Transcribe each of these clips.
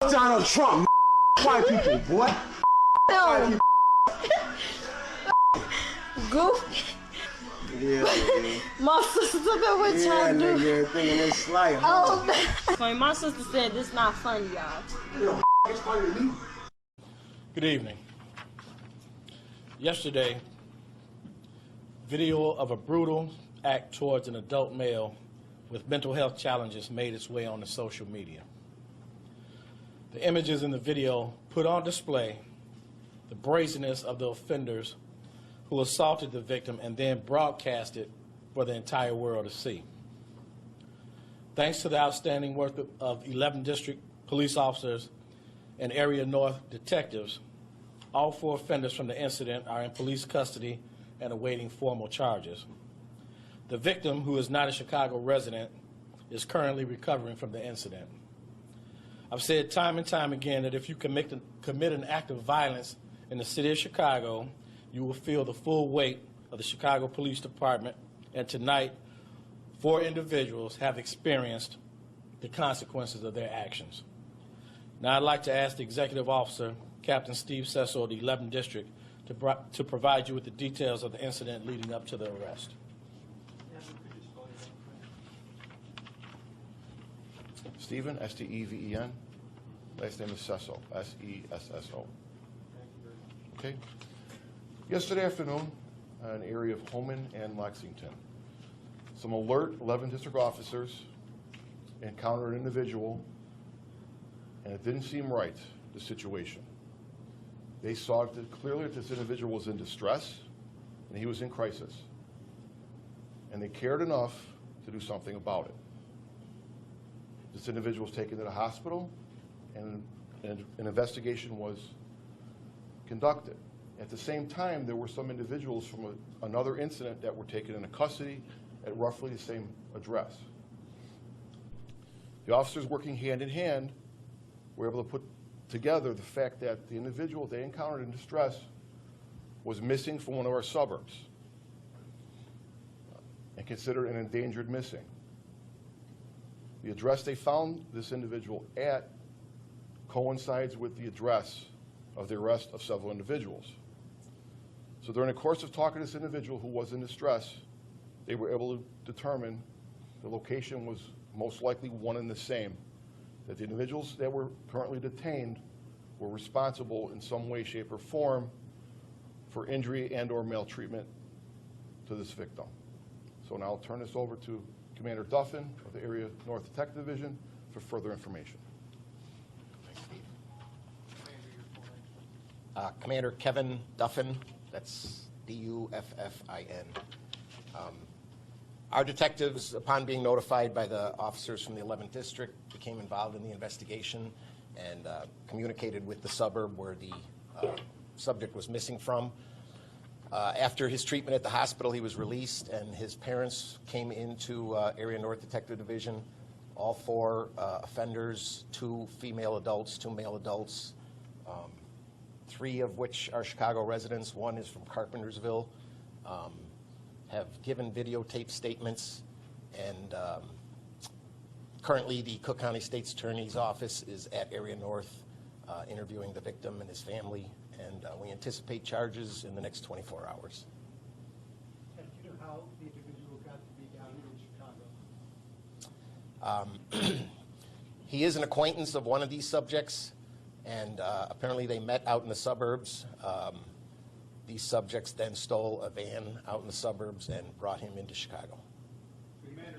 Fuck Donald Trump, white people, boy. No. Goofy. Yeah, nigga. My sister been with y'all, dude. Nigga, thinking it's slight. Oh, man. My sister said this not funny, y'all. You know, it's funny to me. Good evening. Yesterday, video of a brutal act towards an adult male with mental health challenges made its way on the social media. The images in the video put on display the brazenness of the offenders who assaulted the victim and then broadcast it for the entire world to see. Thanks to the outstanding work of 11 district police officers and Area North detectives, all 4 offenders from the incident are in police custody and awaiting formal charges. The victim, who is not a Chicago resident, is currently recovering from the incident. I've said time and time again that if you commit an act of violence in the city of Chicago, you will feel the full weight of the Chicago Police Department, and tonight, 4 individuals have experienced the consequences of their actions. Now I'd like to ask the Executive Officer, Captain Steve Cecil of the 11th District, to provide you with the details of the incident leading up to the arrest. Stephen, S-T-E-V-E-N. Last name is Cecil, S-E-S-S-O. Okay. Yesterday afternoon, in the area of Homan and Lexington, some alert 11 district officers encountered an individual, and it didn't seem right, the situation. They saw clearly that this individual was in distress, and he was in crisis. And they cared enough to do something about it. This individual was taken to the hospital, and an investigation was conducted. At the same time, there were some individuals from another incident that were taken into custody at roughly the same address. The officers, working hand in hand, were able to put together the fact that the individual they encountered in distress was missing from one of our suburbs and considered an endangered missing. The address they found this individual at coincides with the address of the arrest of several individuals. So during the course of talking to this individual who was in distress, they were able to determine the location was most likely one and the same, that the individuals that were currently detained were responsible in some way, shape, or form for injury and or maltreatment to this victim. So now I'll turn this over to Commander Duffin of the Area North Detective Division for further information. Thanks, Steve. Commander Kevin Duffin, that's D-U-F-F-I-N. Our detectives, upon being notified by the officers from the 11th District, became involved in the investigation and communicated with the suburb where the subject was missing from. After his treatment at the hospital, he was released, and his parents came into Area North Detective Division. All 4 offenders, 2 female adults, 2 male adults, 3 of which are Chicago residents. 1 is from Carpentersville, have given videotape statements, and currently the Cook County State's Attorney's Office is at Area North interviewing the victim and his family, and we anticipate charges in the next 24 hours. And do you know how the individual got to be down here in Chicago? He is an acquaintance of one of these subjects, and apparently they met out in the suburbs. These subjects then stole a van out in the suburbs and brought him into Chicago.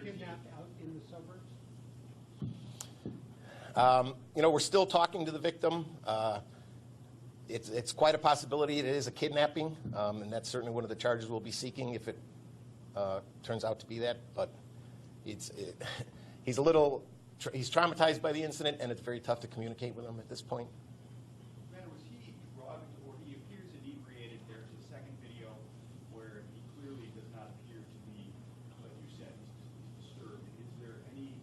Kidnapped out in the suburbs? You know, we're still talking to the victim. It's quite a possibility it is a kidnapping, and that's certainly one of the charges we'll be seeking if it turns out to be that. But he's traumatized by the incident, and it's very tough to communicate with him at this point. Was he drugged, or he appears inebriated? There's a second video where he clearly does not appear to be, like you said, he's disturbed. Is there any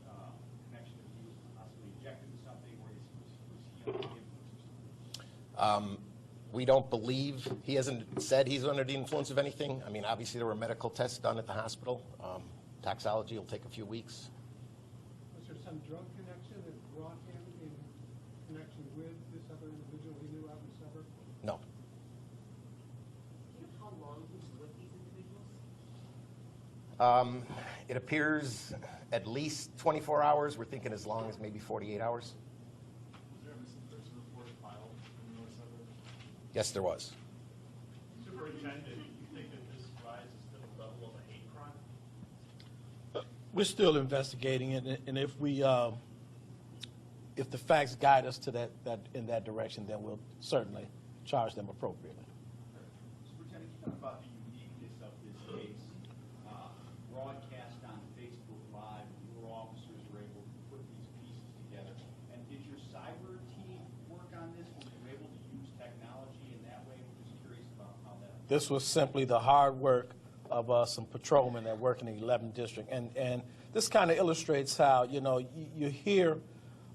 connection that he was possibly injected with something, or was he under the influence of something? We don't believe, he hasn't said he's under the influence of anything. I mean, obviously there were medical tests done at the hospital. Toxology will take a few weeks. Was there some drug connection that brought him in connection It appears at least 24 hours. We're thinking as long as maybe 48 hours. Was there a missing person report filed in the north suburb? Yes, there was. Superintendent, do you think that this rises to the level of a hate crime? We're still investigating it, and if we, if the facts guide us to that in that direction, then we'll certainly charge them appropriately. Superintendent, can you talk about the uniqueness of this case? Broadcast on Facebook Live, your officers were able to put these pieces together. And did your cyber team work on this? Were you able to use technology in that way? I'm just curious about how that. This was simply the hard work of some patrolmen that work in the 11th district, and this kind of illustrates how you hear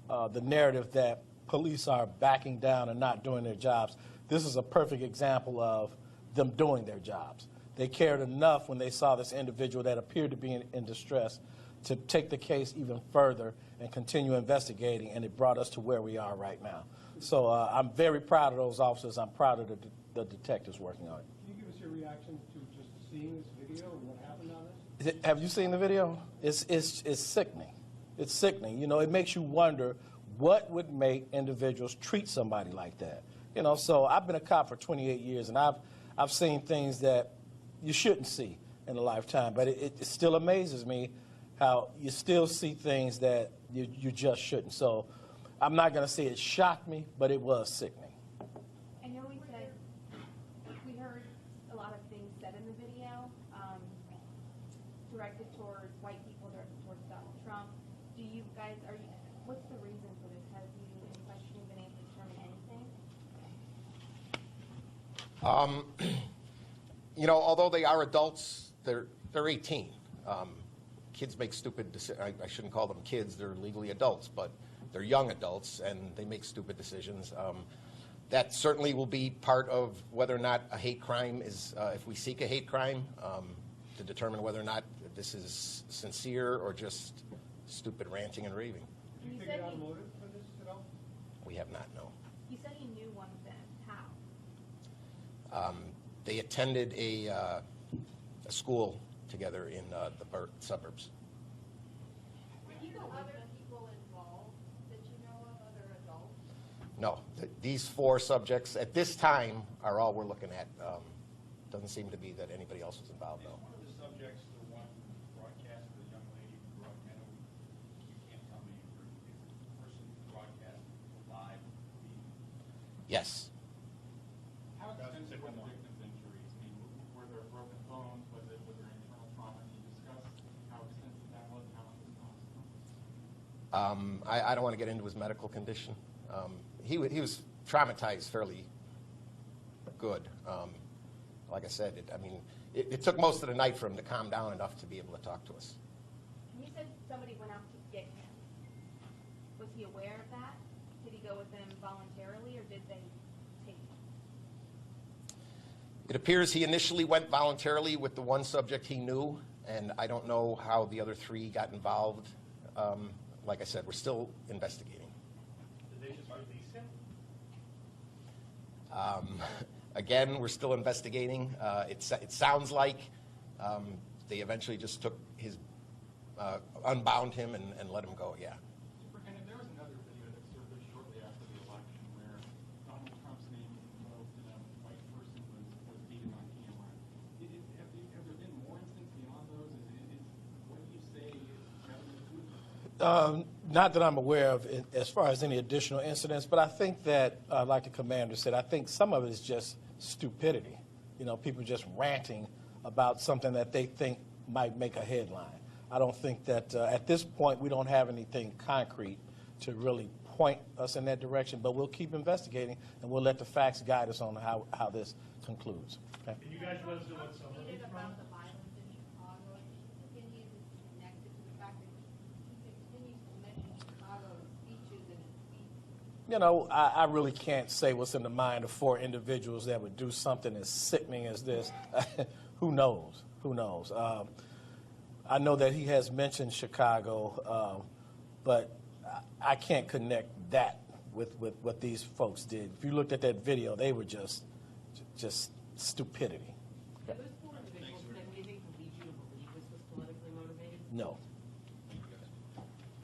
the narrative that police are backing down and not doing their jobs. This is a perfect example of them doing their jobs. They cared enough when they saw this individual that appeared to be in distress to take the case even further and continue investigating, and it brought us to where we are right now. So I'm very proud of those officers. I'm proud of the detectives working on it. Can you give us your reaction to just seeing this video and what happened on this? Have you seen the video? It's sickening. It's sickening. It makes you wonder what would make individuals treat somebody like that. So I've been a cop for 28 years, and I've seen things that you shouldn't see in a lifetime. But it still amazes me how you still see things that you just shouldn't. So I'm not going to say it shocked me, but it was sickening. I know we heard a lot of things said in the video, directed towards white people, directed towards Donald Trump. What's the reason for this? Have you, in questioning, been able to determine anything? Although they are adults, they're 18. Kids make stupid decisions. I shouldn't call them kids. They're legally adults, but they're young adults, and they make stupid decisions. That certainly will be part of whether or not a hate crime is, if we seek a hate crime, to determine whether or not this is sincere or just stupid ranting and raving. Did you figure out a motive for this at all? We have not, no. You said you knew one of them. How? They attended a school together in the suburbs. Were you know other people involved that you know of, other adults? No, these 4 subjects at this time are all we're looking at. Doesn't seem to be that anybody else was involved, though. One of the subjects, the one broadcast, the young lady who broadcast, you can't tell me, is the person who broadcast live? Yes. How extensive were the victim's injuries? I mean, were there broken bones? Was there internal trauma? Can you discuss how extensive that was and how much it cost? I don't want to get into his medical condition. He was traumatized fairly good. Like I said, it took most of the night for him to calm down enough to be able to talk to us. You said somebody went out to get him. Was he aware of that? Did he go with them voluntarily, or did they take him? It appears he initially went voluntarily with the one subject he knew, and I don't know how the other 3 got involved. Like I said, we're still investigating. Did they just release him? Again, we're still investigating. It sounds like they eventually just took his, unbound him and let him go, yeah. Superintendent, there was another video that surfaced shortly after the election where Donald Trump's name was invoked and a white person was beaten on camera. Have there been more instances beyond those? What do you say is Not that I'm aware of as far as any additional incidents, but I think that, like the commander said, I think some of it is just stupidity. People just ranting about something that they think might make a headline. I don't think that at this point we don't have anything concrete to really point us in that direction, but we'll keep investigating and we'll let the facts guide us on how this concludes. Okay? Can you guys let us know what some of these from? About the violence in Chicago, continues is connected to the fact that he continues to mention Chicago in speeches and in tweets. I really can't say what's in the mind of 4 individuals that would do something as sickening as this. Who knows? Who knows? I know that he has mentioned Chicago, but I can't connect that with what these folks did. If you looked at that video, they were just stupidity. Those 4 individuals then, what do they lead you to believe this was No.